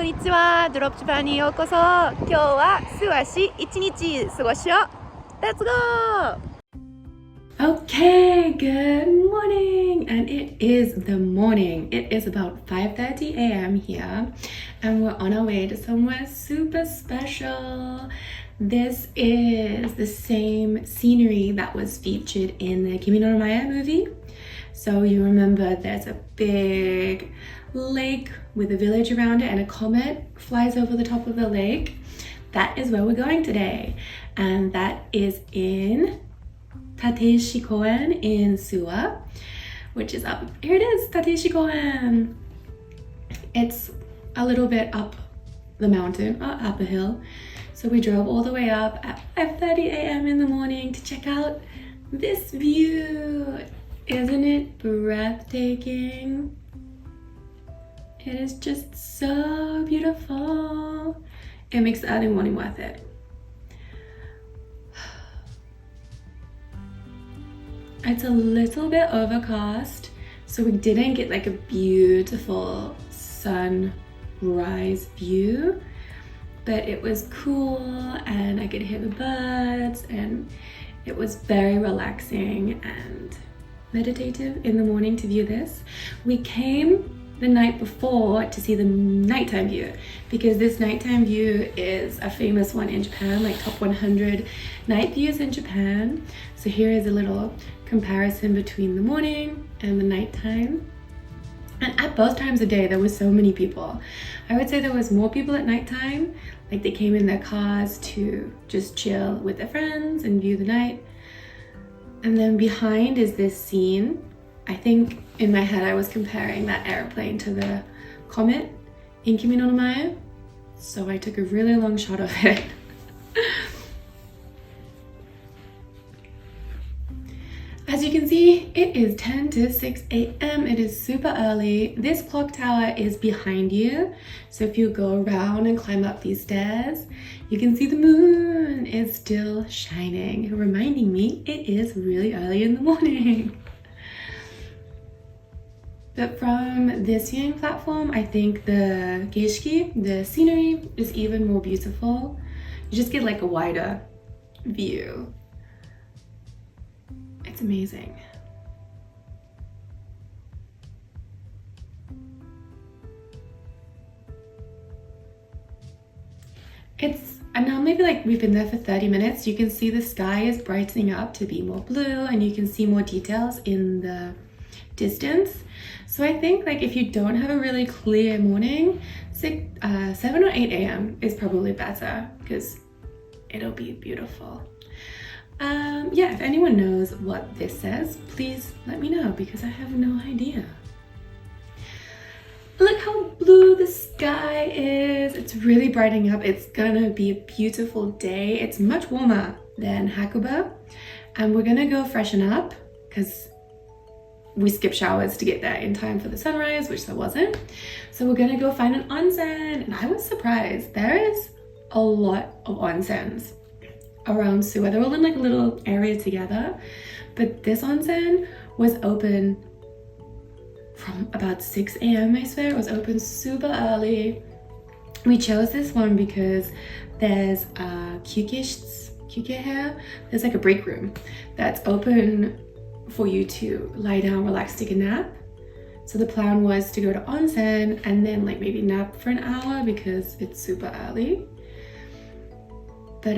こんにちは。ドロップジャパンにようこそ。今日は諏訪市一日過ごしよう。Let's go! Okay, good morning, and it is the morning. It is about 5:30 a.m. here, and we're on our way to somewhere super special. This is the same scenery that was featured in the君の名は movie. So you remember there's a big lake with a village around it and a comet flies over the top of the lake. That is where we're going today, and that is in Tateishi koen in Suwa, which is up. Here it is, Tateishi koen. It's a little bit up the mountain, up a hill. So we drove all the way up at 5:30 a.m. in the morning to check out this view. Isn't it breathtaking? It is just so beautiful. It makes the early morning worth it. It's a little bit overcast, so we didn't get like a beautiful sunrise view, but it was cool and I could hear the birds and it was very relaxing and meditative in the morning to view this. We came the night before to see the nighttime view because this nighttime view is a famous one in Japan, like top 100 night views in Japan. So here is a little comparison between the morning and the nighttime. And at both times of day there were so many people. I would say there was more people at nighttime, like they came in their cars to just chill with their friends and view the night. And then behind is this scene. I think in my head I was comparing that airplane to the comet in Kimi no Namae, so I took a really long shot of it. As you can see, it is 10 to 6 a.m. It is super early. This clock tower is behind you, so if you go around and climb up these stairs, you can see the moon is still shining, reminding me it is really early in the morning. But from this viewing platform, I think the geishiki, the scenery, is even more beautiful. You just get like a wider view. It's amazing. And now maybe like we've been there for 30 minutes. You can see the sky is brightening up to be more blue and you can see more details in the distance. So I think like if you don't have a really clear morning, 7 or 8 a.m. is probably better because it'll be beautiful. Yeah, if anyone knows what this says, please let me know because I have no idea. Look how blue the sky is. It's really brightening up. It's gonna be a beautiful day. It's much warmer than Hakuba. And we're gonna go freshen up because we skipped showers to get there in time for the sunrise, which there wasn't. So we're gonna go find an onsen. And I was surprised. There is a lot of onsens around Suwa. They're all in like a little area together. But this onsen was open from about 6 a.m. I swear. It was open super early. We chose this one because there's a kyuke. There's like a break room that's open for you to lie down, relax, take a nap. So the plan was to go to onsen and then like maybe nap for an hour because it's super early. But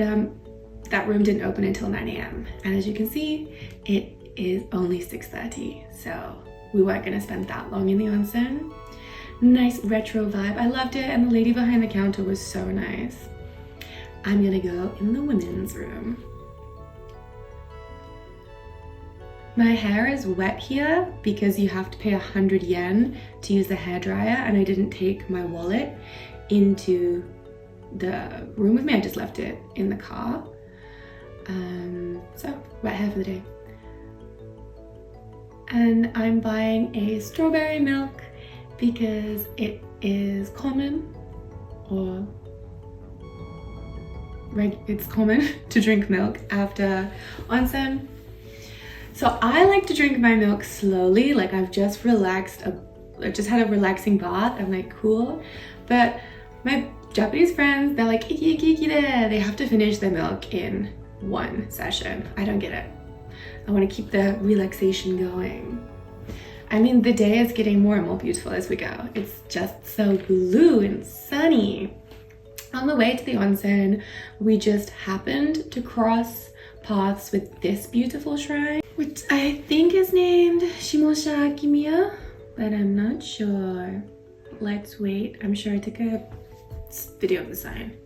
that room didn't open until 9 a.m. And as you can see, it is only 6:30. So we weren't gonna spend that long in the onsen. Nice retro vibe. I loved it, and the lady behind the counter was so nice. I'm gonna go in the women's room. My hair is wet here because you have to pay 100 yen to use the hairdryer, and I didn't take my wallet into the room with me. I just left it in the car. So wet hair for the day. And I'm buying a strawberry milk because it is common, or it's common to drink milk after onsen. So I like to drink my milk slowly, I've just relaxed, I just had a relaxing bath. I'm like, cool. But My Japanese friends, they're like, iki iki iki de. They have to finish their milk in one session. I don't get it. I want to keep the relaxation going. I mean, the day is getting more and more beautiful as we go. It's just so blue and sunny. On the way to the onsen, we just happened to cross paths with this beautiful shrine, which I think is named Shimosha Kimiya, but I'm not sure. Let's wait. I'm sure I took a video of the sign.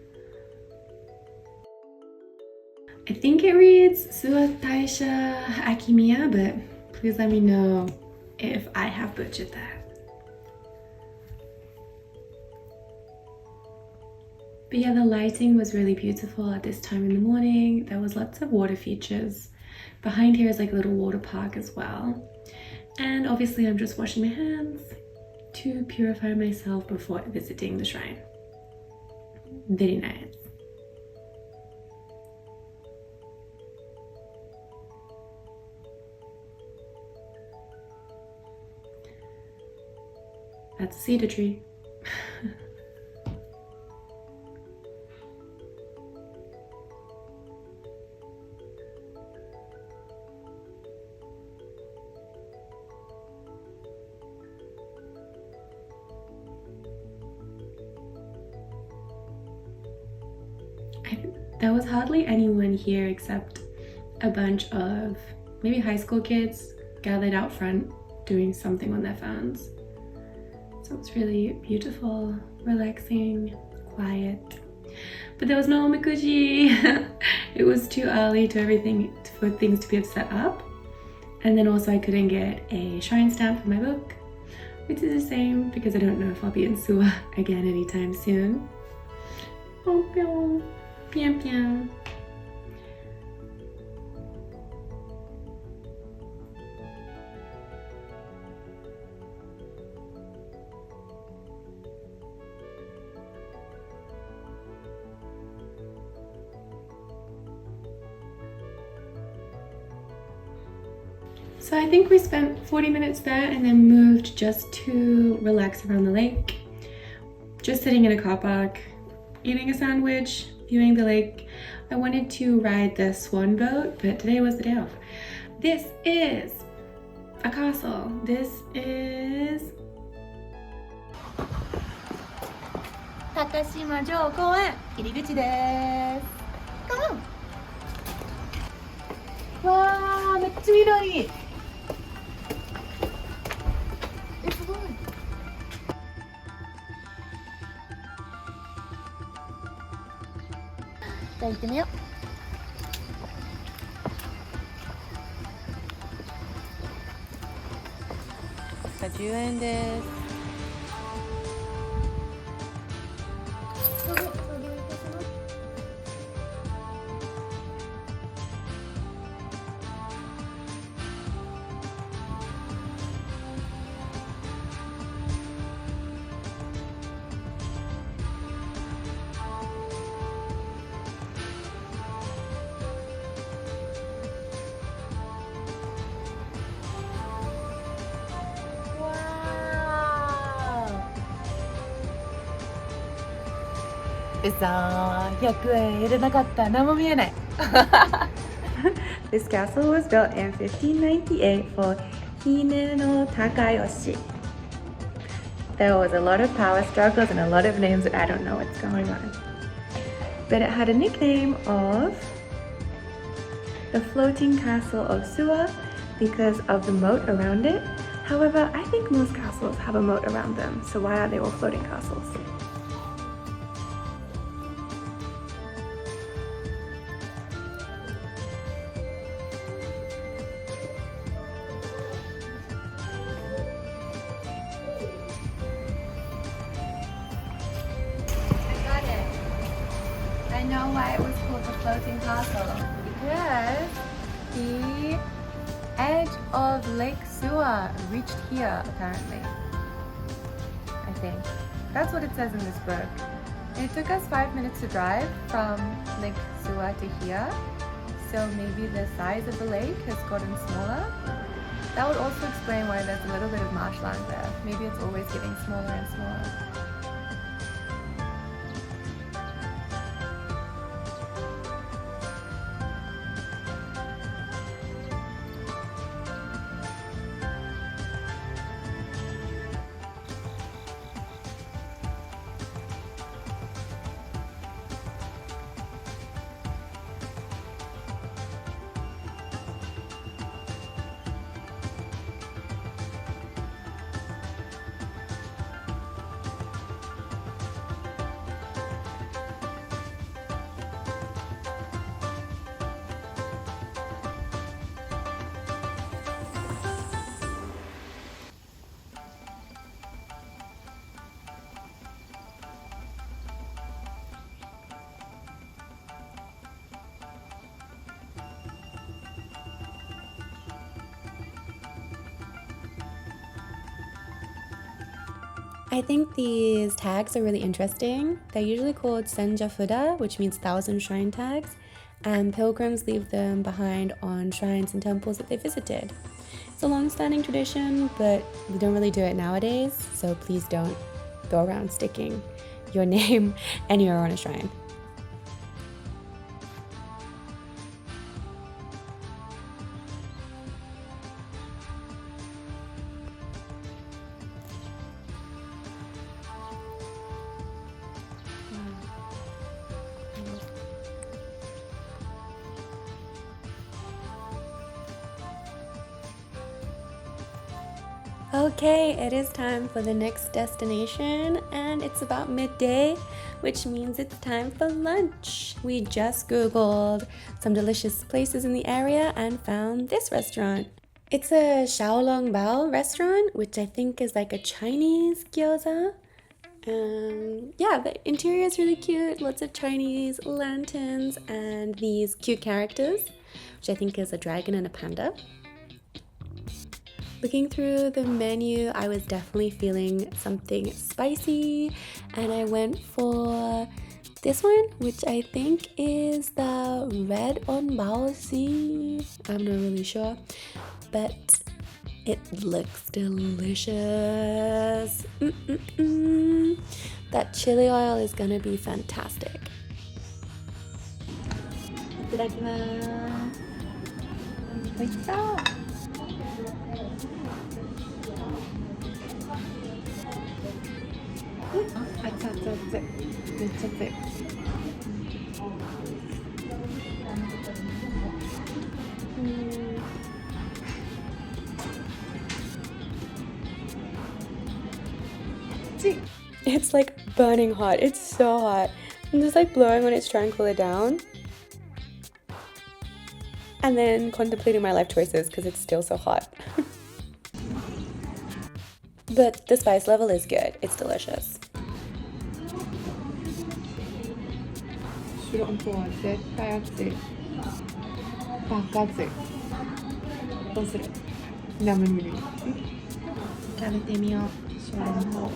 I think it reads Suwa Taisha Akimiya, but please let me know if I have butchered that. But yeah, the lighting was really beautiful at this time in the morning. There was lots of water features. Behind here is like a little water park as well. And obviously I'm just washing my hands to purify myself before visiting the shrine. Very nice. That's a cedar tree. There was hardly anyone here except a bunch of maybe high school kids gathered out front doing something on their phones. So it's really beautiful, relaxing, quiet. But there was no omikuji. It was too early for things to be set up. And then also I couldn't get a shrine stamp for my book, which is a shame because I don't know if I'll be in Suwa again anytime soon. Oh, pian pian. So I think we spent 40 minutes there and then moved just to relax around the lake. Just sitting in a car park, eating a sandwich, viewing the lake. I wanted to ride the swan boat, but today was the day off. This is a castle. This is Takashima 城公園入り口です。Come on! わー、めっちゃ緑。すごい。じゃあ行ってみよう。10円です。100円入れなかった。何も見えない。This castle was built in 1598 for Hine no Takayoshi. There was a lot of power struggles and a lot of names that I don't know what's going on. But it had a nickname of the floating castle of Suwa because of the moat around it. However, I think most castles have a moat around them, so why are they all floating castles? I know why it was called the floating castle, because the edge of Lake Suwa reached here, apparently. I think. That's what it says in this book. And it took us 5 minutes to drive from Lake Suwa to here, so maybe the size of the lake has gotten smaller. That would also explain why there's a little bit of marshland there. Maybe it's always getting smaller and smaller. I think these tags are really interesting. They're usually called senjafuda, which means 1,000 shrine tags, and pilgrims leave them behind on shrines and temples that they visited. It's a long-standing tradition, but we don't really do it nowadays, so please don't go around sticking your name anywhere on a shrine. Okay, it is time for the next destination, and it's about midday, which means it's time for lunch. We just googled some delicious places in the area and found this restaurant. It's a Xiaolongbao restaurant, which I think is like a Chinese gyoza. Yeah, the interior is really cute, lots of Chinese lanterns and these cute characters, which I think is a dragon and a panda. Looking through the menu, I was definitely feeling something spicy, and I went for this one, which I think is the red onbaoshi. I'm not really sure, but it looks delicious. That chili oil is gonna be fantastic. いただきます。おいしそう。熱々熱々、めっちゃ熱い。It's like burning hot. It's so hot. I'm just like blowing on it to try and cool it down. And then contemplating my life choices because it's still so hot. But the spice level is good. It's delicious. 白あんこは絶対熱い。バカ熱い。どうする？生無理。食べてみよう。白あんこ。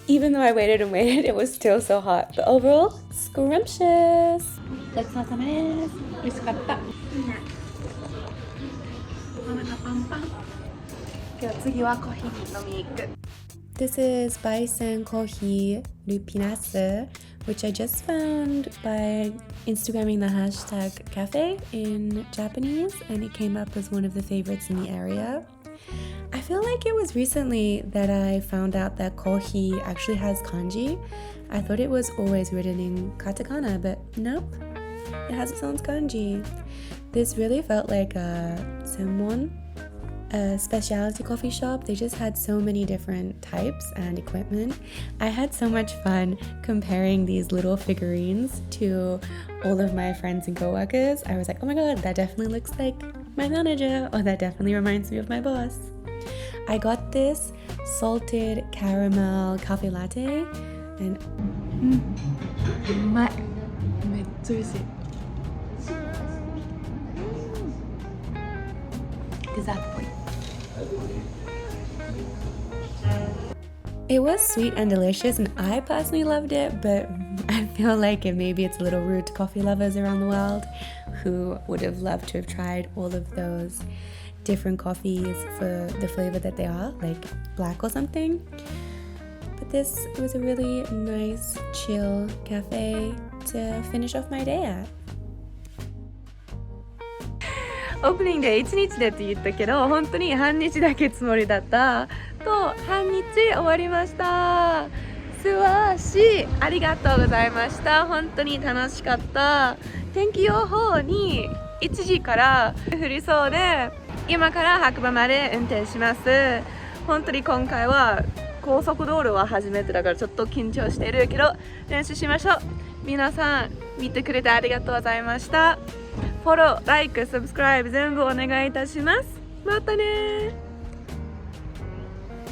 Even though I waited and waited, it was still so hot. But overall, scrumptious. ごちそうさまです。美味しかった。お腹パンパン。今日次はコーヒー飲みに行く。This is Baisen Coffee Lupinasse, which I just found by Instagramming the hashtag cafe in Japanese, and it came up as one of the favorites in the area. I feel like it was recently that I found out that kohi actually has kanji. I thought it was always written in katakana, but nope, it has its own kanji. This really felt like a senmon, a specialty coffee shop. They just had so many different types and equipment. I had so much fun comparing these little figurines to all of my friends and coworkers. I was like, oh my god, that definitely looks like my manager, or that definitely reminds me of my boss. I got this salted caramel cafe latte, and うまい。めっちゃ美味しい。デザートっぽい。It was sweet and delicious, and I personally loved it, but I feel like maybe it's a little rude to coffee lovers around the world who would have loved to have tried all of those different coffees for the flavor that they are, like black or something. But this was a really nice, chill cafe to finish off my day at. オープニングで1日でって言ったけど、本当に半日だけつもりだったと半日終わりました。諏訪市ありがとうございました。本当に楽しかった。天気予報に1時から降りそうで、今から白馬まで運転します。本当に今回は高速道路は初めてだからちょっと緊張しているけど練習しましょう。皆さん見てくれてありがとうございました。フォロー、ライク、サブスクライブ全部お願いいたします。またね。